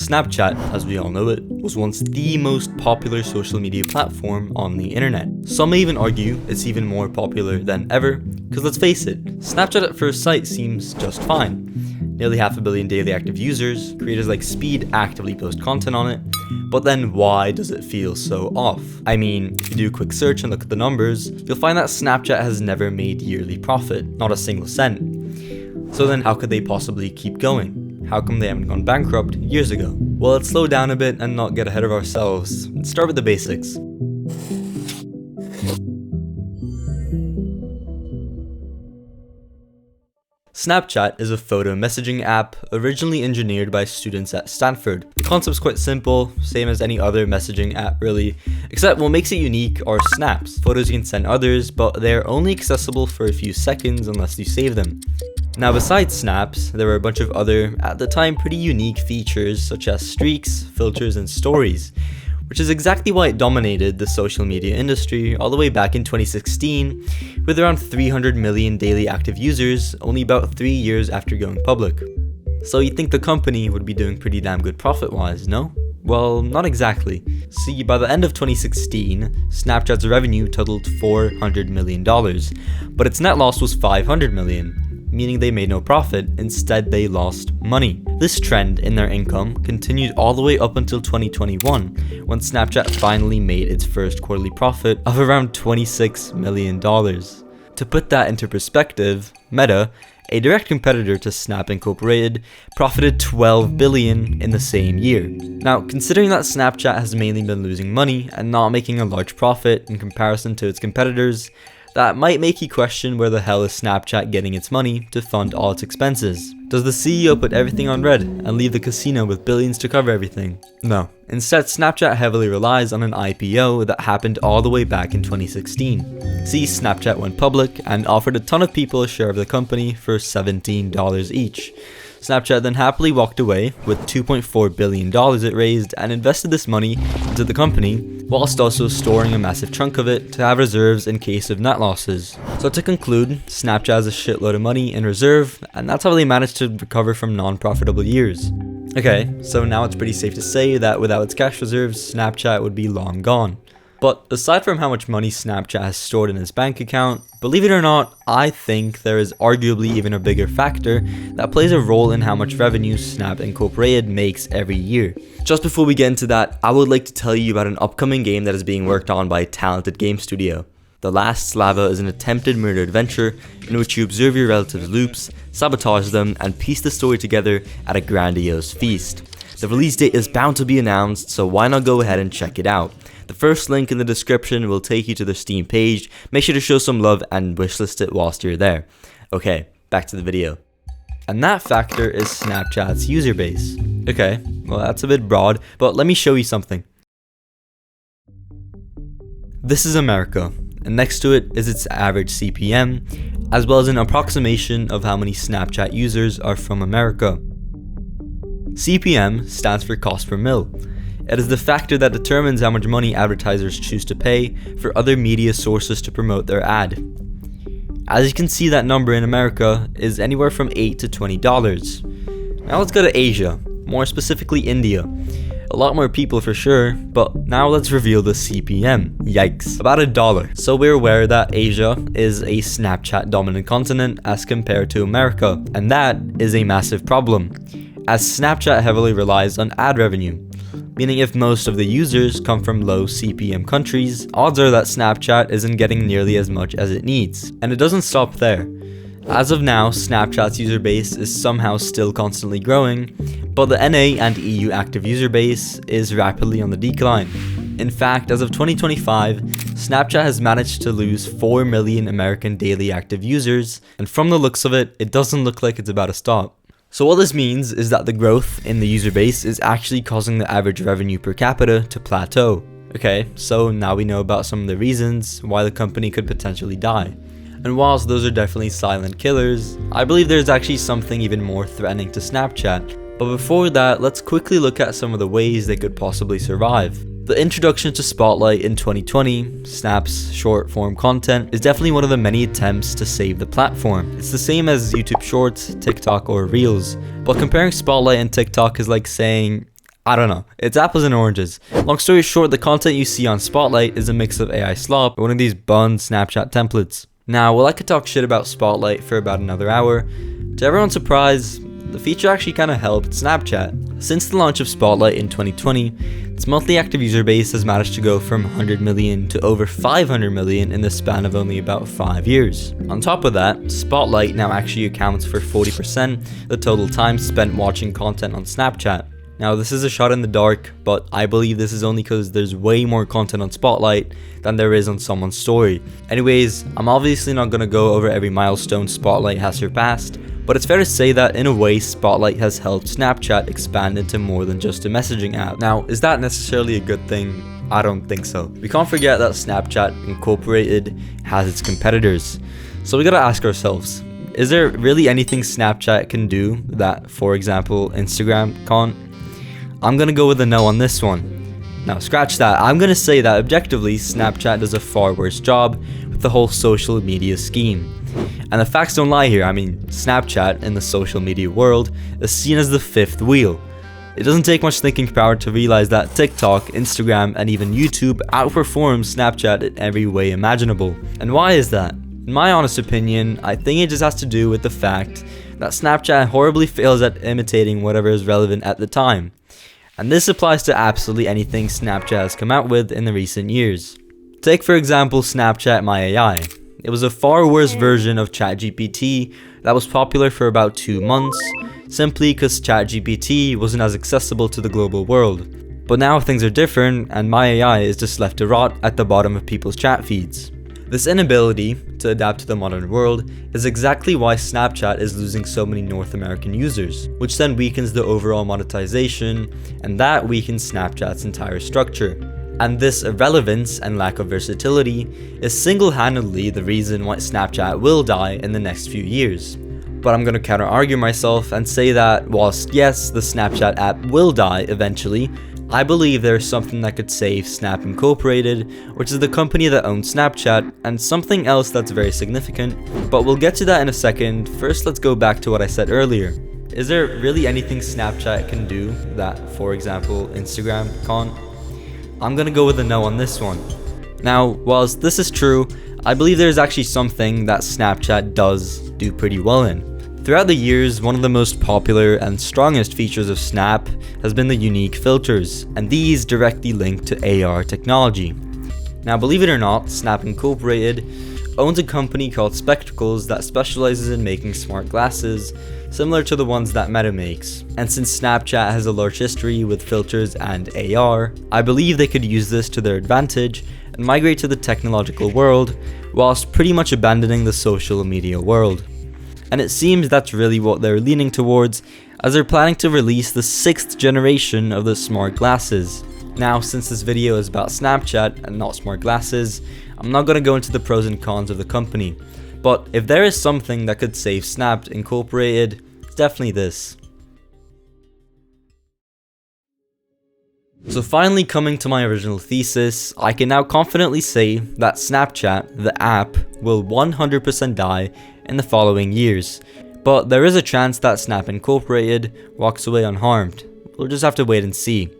Snapchat, as we all know it, was once the most popular social media platform on the internet. Some may even argue it's even more popular than ever, because let's face it, Snapchat at first sight seems just fine. Nearly 500 million daily active users, creators like Speed actively post content on it, but then why does it feel so off? I mean, if you do a quick search and look at the numbers, you'll find that Snapchat has never made yearly profit, not a single cent. So then how could they possibly keep going? How come they haven't gone bankrupt years ago? Well, let's slow down a bit and not get ahead of ourselves. Let's start with the basics. Snapchat is a photo messaging app originally engineered by students at Stanford. The concept's quite simple, same as any other messaging app really, except what makes it unique are snaps. Photos you can send others, but they're only accessible for a few seconds unless you save them. Now besides snaps, there were a bunch of other, at the time pretty unique features such as streaks, filters, and stories, which is exactly why it dominated the social media industry all the way back in 2016, with around 300 million daily active users only about 3 years after going public. So you'd think the company would be doing pretty damn good profit-wise, no? Well, not exactly. See, by the end of 2016, Snapchat's revenue totaled $400 million, but its net loss was $500 million. Meaning they made no profit, instead they lost money. This trend in their income continued all the way up until 2021, when Snapchat finally made its first quarterly profit of around $26 million. To put that into perspective, Meta, a direct competitor to Snap Incorporated, profited $12 billion in the same year. Now, considering that Snapchat has mainly been losing money and not making a large profit in comparison to its competitors, that might make you question where the hell is Snapchat getting its money to fund all its expenses. Does the CEO put everything on red and leave the casino with billions to cover everything? No. Instead, Snapchat heavily relies on an IPO that happened all the way back in 2016. See, Snapchat went public and offered a ton of people a share of the company for $17 each. Snapchat then happily walked away with $2.4 billion it raised and invested this money into the company, whilst also storing a massive chunk of it to have reserves in case of net losses. So to conclude, Snapchat has a shitload of money in reserve, and that's how they managed to recover from non-profitable years. Okay, so now it's pretty safe to say that without its cash reserves, Snapchat would be long gone. But aside from how much money Snapchat has stored in its bank account, believe it or not, I think there is arguably even a bigger factor that plays a role in how much revenue Snap Incorporated makes every year. Just before we get into that, I would like to tell you about an upcoming game that is being worked on by a talented game studio. The Last Slava is an attempted murder adventure in which you observe your relatives' loops, sabotage them, and piece the story together at a grandiose feast. The release date is bound to be announced, so why not go ahead and check it out. The first link in the description will take you to the Steam page. Make sure to show some love and wishlist it whilst you're there. Okay, back to the video. And that factor is Snapchat's user base. Okay, well that's a bit broad, but let me show you something. This is America, and next to it is its average CPM, as well as an approximation of how many Snapchat users are from America. CPM stands for cost per mil. It is the factor that determines how much money advertisers choose to pay for other media sources to promote their ad. As you can see, that number in America is anywhere from $8 to $20. Now let's go to Asia, more specifically India. A lot more people for sure, but now let's reveal the CPM. Yikes, about $1. So we're aware that Asia is a Snapchat dominant continent as compared to America, and that is a massive problem, as Snapchat heavily relies on ad revenue. Meaning if most of the users come from low CPM countries, odds are that Snapchat isn't getting nearly as much as it needs. And it doesn't stop there. As of now, Snapchat's user base is somehow still constantly growing, but the NA and EU active user base is rapidly on the decline. In fact, as of 2025, Snapchat has managed to lose 4 million American daily active users, and from the looks of it, it doesn't look like it's about to stop. So what this means is that the growth in the user base is actually causing the average revenue per capita to plateau. Okay, so now we know about some of the reasons why the company could potentially die. And whilst those are definitely silent killers, I believe there's actually something even more threatening to Snapchat. But before that, let's quickly look at some of the ways they could possibly survive. The introduction to Spotlight in 2020, Snap's short-form content, is definitely one of the many attempts to save the platform. It's the same as YouTube Shorts, TikTok, or Reels. But comparing Spotlight and TikTok is like saying, I don't know, it's apples and oranges. Long story short, the content you see on Spotlight is a mix of AI slop, one of these bun Snapchat templates. Now, while I could talk shit about Spotlight for about another hour, to everyone's surprise, the feature actually kinda helped Snapchat. Since the launch of Spotlight in 2020, its monthly active user base has managed to go from 100 million to over 500 million in the span of only about 5 years. On top of that, Spotlight now actually accounts for 40% of the total time spent watching content on Snapchat. Now, this is a shot in the dark, but I believe this is only because there's way more content on Spotlight than there is on someone's story. Anyways, I'm obviously not going to go over every milestone Spotlight has surpassed, but it's fair to say that in a way, Spotlight has helped Snapchat expand into more than just a messaging app. Now, is that necessarily a good thing? I don't think so. We can't forget that Snapchat Incorporated has its competitors. So we gotta ask ourselves, is there really anything Snapchat can do that, for example, Instagram can't? I'm gonna go with a no on this one. Now scratch that, I'm gonna say that objectively Snapchat does a far worse job with the whole social media scheme. And the facts don't lie here. I mean, Snapchat in the social media world is seen as the fifth wheel. It doesn't take much thinking power to realize that TikTok, Instagram, and even YouTube outperform Snapchat in every way imaginable. And why is that? In my honest opinion, I think it just has to do with the fact that Snapchat horribly fails at imitating whatever is relevant at the time. And this applies to absolutely anything Snapchat has come out with in the recent years. Take for example Snapchat My AI. It was a far worse version of ChatGPT that was popular for about 2 months, simply because ChatGPT wasn't as accessible to the global world. But now things are different, and My AI is just left to rot at the bottom of people's chat feeds. This inability to adapt to the modern world is exactly why Snapchat is losing so many North American users, which then weakens the overall monetization, and that weakens Snapchat's entire structure. And this irrelevance and lack of versatility is single-handedly the reason why Snapchat will die in the next few years. But I'm gonna counter-argue myself and say that whilst yes, the Snapchat app will die eventually, I believe there's something that could save Snap Incorporated, which is the company that owns Snapchat, and something else that's very significant, but we'll get to that in a second. First, let's go back to what I said earlier. Is there really anything Snapchat can do that, for example, Instagram can't? I'm gonna go with a no on this one. Now, whilst this is true, I believe there's actually something that Snapchat does do pretty well in. Throughout the years, one of the most popular and strongest features of Snap has been the unique filters, and these directly link to AR technology. Now, believe it or not, Snap Incorporated owns a company called Spectacles that specializes in making smart glasses, similar to the ones that Meta makes. And since Snapchat has a large history with filters and AR, I believe they could use this to their advantage and migrate to the technological world, whilst pretty much abandoning the social media world. And it seems that's really what they're leaning towards, as they're planning to release the 6th generation of the smart glasses. Now, since this video is about Snapchat and not smart glasses, I'm not going to go into the pros and cons of the company, but if there is something that could save Snap Incorporated, it's definitely this. So finally, coming to my original thesis, I can now confidently say that Snapchat, the app, will 100% die in the following years, but there is a chance that Snap Incorporated walks away unharmed. We'll just have to wait and see.